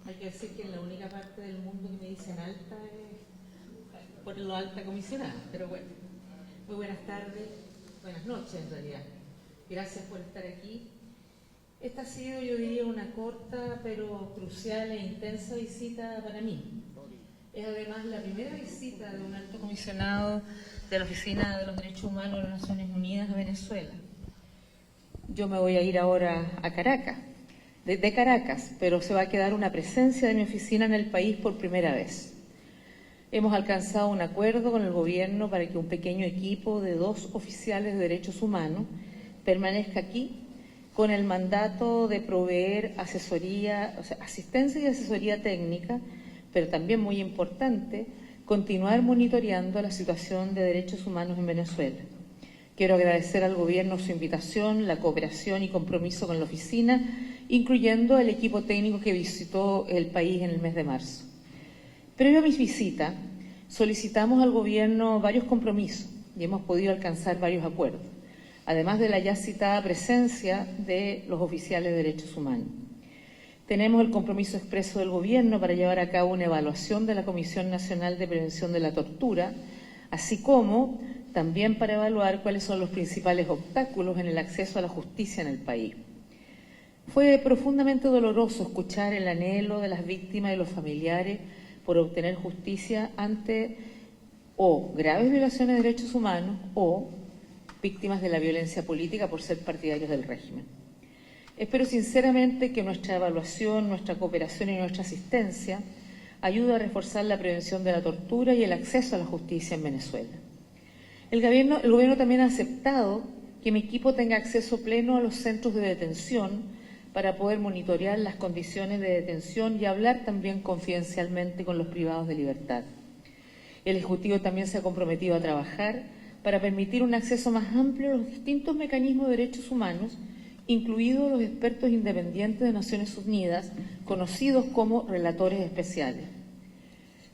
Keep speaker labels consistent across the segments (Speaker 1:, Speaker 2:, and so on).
Speaker 1: Hay que decir que en la única parte del mundo que me dicen alta es por lo alta comisionada, pero bueno. Muy buenas tardes, buenas noches en realidad. Gracias por estar aquí. Esta ha sido, yo diría, una corta pero crucial e intensa visita para mí. Es además la primera visita de un alto comisionado de la Oficina de los Derechos Humanos de las Naciones Unidas a Venezuela. Yo me voy a ir ahora a Caracas, de Caracas, pero se va a quedar una presencia de mi oficina en el país por primera vez. Hemos alcanzado un acuerdo con el gobierno para que un pequeño equipo de 2 oficiales de derechos humanos permanezca aquí con el mandato de proveer asesoría, asistencia y asesoría técnica, pero también muy importante, continuar monitoreando la situación de derechos humanos en Venezuela. Quiero agradecer al gobierno su invitación, la cooperación y compromiso con la oficina, incluyendo el equipo técnico que visitó el país en el mes de marzo. Previo a mi visita, solicitamos al gobierno varios compromisos y hemos podido alcanzar varios acuerdos, además de la ya citada presencia de los oficiales de derechos humanos. Tenemos el compromiso expreso del gobierno para llevar a cabo una evaluación de la Comisión Nacional de Prevención de la Tortura, así como también para evaluar cuáles son los principales obstáculos en el acceso a la justicia en el país. Fue profundamente doloroso escuchar el anhelo de las víctimas y los familiares por obtener justicia ante o graves violaciones de derechos humanos o víctimas de la violencia política por ser partidarios del régimen. Espero sinceramente que nuestra evaluación, nuestra cooperación y nuestra asistencia ayude a reforzar la prevención de la tortura y el acceso a la justicia en Venezuela. El gobierno también ha aceptado que mi equipo tenga acceso pleno a los centros de detención para poder monitorear las condiciones de detención y hablar también confidencialmente con los privados de libertad. El Ejecutivo también se ha comprometido a trabajar para permitir un acceso más amplio a los distintos mecanismos de derechos humanos, incluidos los expertos independientes de Naciones Unidas, conocidos como relatores especiales.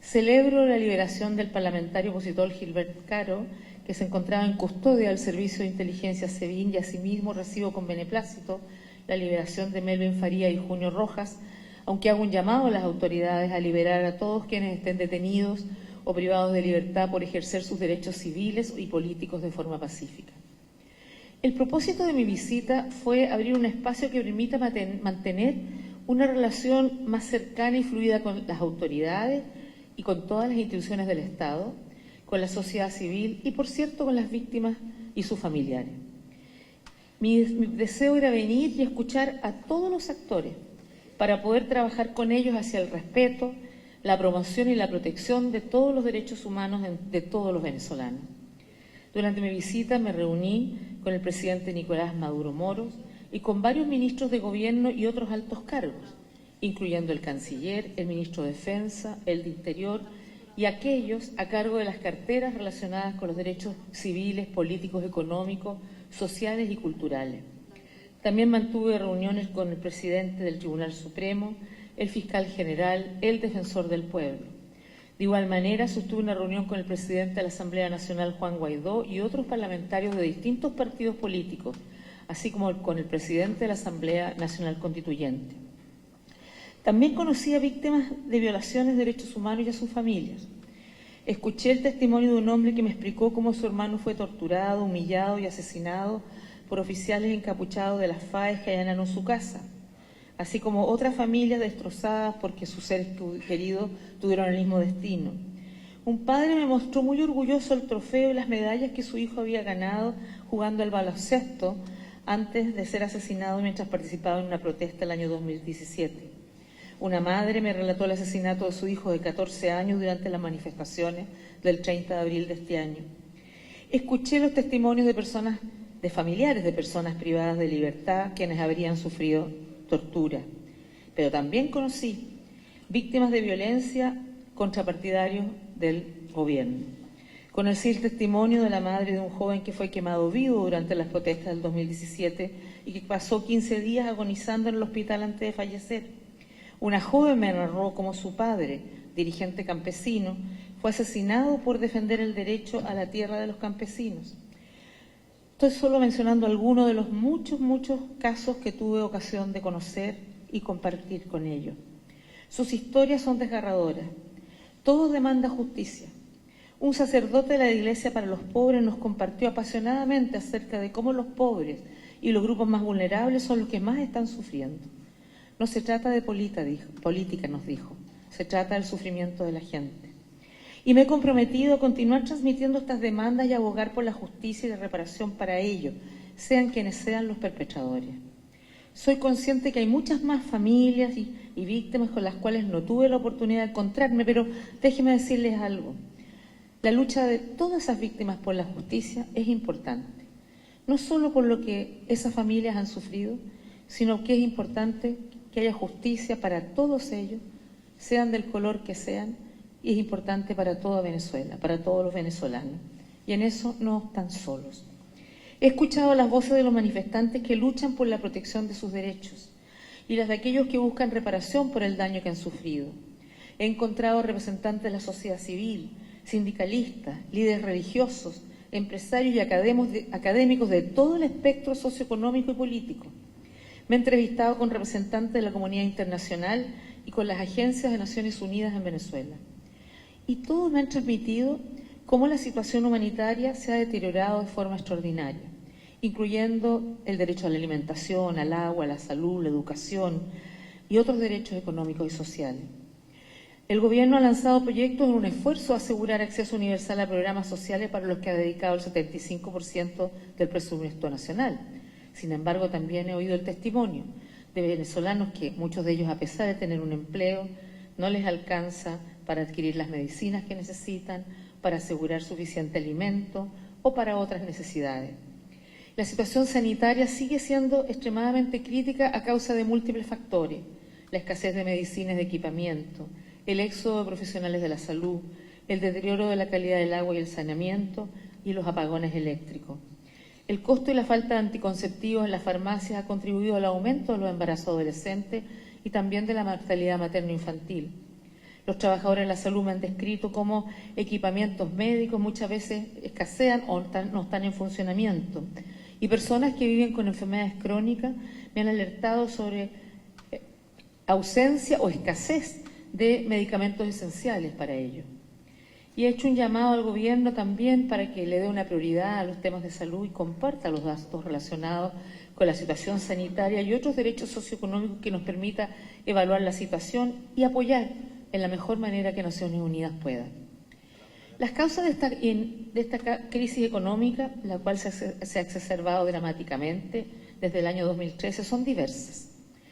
Speaker 1: Celebro la liberación del parlamentario opositor Gilbert Caro, que se encontraba en custodia del Servicio de Inteligencia SEBIN, y asimismo recibo con beneplácito la liberación de Melvin Faría y Junio Rojas, aunque hago un llamado a las autoridades a liberar a todos quienes estén detenidos o privados de libertad por ejercer sus derechos civiles y políticos de forma pacífica. El propósito de mi visita fue abrir un espacio que permita mantener una relación más cercana y fluida con las autoridades y con todas las instituciones del Estado, con la sociedad civil y, por cierto, con las víctimas y sus familiares. Mi deseo era venir y escuchar a todos los actores para poder trabajar con ellos hacia el respeto, la promoción y la protección de todos los derechos humanos de todos los venezolanos. Durante mi visita me reuní con el presidente Nicolás Maduro Moros y con varios ministros de gobierno y otros altos cargos, incluyendo el canciller, el ministro de Defensa, el de Interior y aquellos a cargo de las carteras relacionadas con los derechos civiles, políticos, económicos, sociales y culturales. También mantuve reuniones con el presidente del Tribunal Supremo, el fiscal general, el defensor del pueblo. De igual manera, sostuve una reunión con el presidente de la Asamblea Nacional, Juan Guaidó, y otros parlamentarios de distintos partidos políticos, así como con el presidente de la Asamblea Nacional Constituyente. También conocí a víctimas de violaciones de derechos humanos y a sus familias. Escuché el testimonio de un hombre que me explicó cómo su hermano fue torturado, humillado y asesinado por oficiales encapuchados de las FAES que allanaron su casa, así como otras familias destrozadas porque sus seres queridos tuvieron el mismo destino. Un padre me mostró muy orgulloso el trofeo y las medallas que su hijo había ganado jugando al baloncesto antes de ser asesinado mientras participaba en una protesta el año 2017. Una madre me relató el asesinato de su hijo de 14 años durante las manifestaciones del 30 de abril de este año. Escuché los testimonios de familiares de personas privadas de libertad quienes habrían sufrido tortura, pero también conocí víctimas de violencia contra partidarios del gobierno. Conocí el testimonio de la madre de un joven que fue quemado vivo durante las protestas del 2017 y que pasó 15 días agonizando en el hospital antes de fallecer. Una joven me narró cómo su padre, dirigente campesino, fue asesinado por defender el derecho a la tierra de los campesinos. Estoy solo mencionando algunos de los muchos casos que tuve ocasión de conocer y compartir con ellos.
Speaker 2: Sus historias son desgarradoras. Todos demandan justicia. Un sacerdote de la Iglesia para los Pobres nos compartió apasionadamente acerca de cómo los pobres y los grupos más vulnerables son los que más están sufriendo. No se trata de política, nos dijo. Se trata del sufrimiento de la gente. Y me he comprometido a continuar transmitiendo estas demandas y abogar por la justicia y la reparación para ellos, sean quienes sean los perpetradores. Soy consciente que hay muchas más familias y víctimas con las cuales no tuve la oportunidad de encontrarme, pero déjenme decirles algo. La lucha de todas esas víctimas por la justicia es importante. No solo por lo que esas familias han sufrido, sino que es importante que haya justicia para todos ellos, sean del color que sean, y es importante para toda Venezuela, para todos los venezolanos. Y en eso no están solos. He escuchado las voces de los manifestantes que luchan por la protección de sus derechos y las de aquellos que buscan reparación por el daño que han sufrido. He encontrado representantes de la sociedad civil, sindicalistas, líderes religiosos, empresarios y académicos de todo el espectro socioeconómico y político. Me he entrevistado con representantes de la comunidad internacional y con las agencias de Naciones Unidas en Venezuela. Y todos me han transmitido cómo la situación humanitaria se ha deteriorado de forma extraordinaria, incluyendo el derecho a la alimentación, al agua, a la salud, la educación y otros derechos económicos y sociales. El Gobierno ha lanzado proyectos en un esfuerzo a asegurar acceso universal a programas sociales para los que ha dedicado el 75% del presupuesto nacional. Sin embargo, también he oído el testimonio de venezolanos que, muchos de ellos, a pesar de tener un empleo, no les alcanza para adquirir las medicinas que necesitan, para asegurar suficiente alimento o para otras necesidades. La situación sanitaria sigue siendo extremadamente crítica a causa de múltiples factores: la escasez de medicinas y de equipamiento, el éxodo de profesionales de la salud, el deterioro de la calidad del agua y el saneamiento y los apagones eléctricos. El costo y la falta de anticonceptivos en las farmacias ha contribuido al aumento de los embarazos adolescentes y también de la mortalidad materno-infantil. Los trabajadores de la salud me han descrito cómo equipamientos médicos muchas veces escasean o no están en funcionamiento. Y personas que viven con enfermedades crónicas me han alertado sobre ausencia o escasez de medicamentos esenciales para ellos. Y he hecho un llamado al Gobierno también para que le dé una prioridad a los temas de salud y comparta los datos relacionados con la situación sanitaria y otros derechos socioeconómicos que nos permita evaluar la situación y apoyar en la mejor manera que Naciones Unidas pueda. Las causas de esta crisis económica, la cual se ha exacerbado dramáticamente desde el año 2013, son diversas.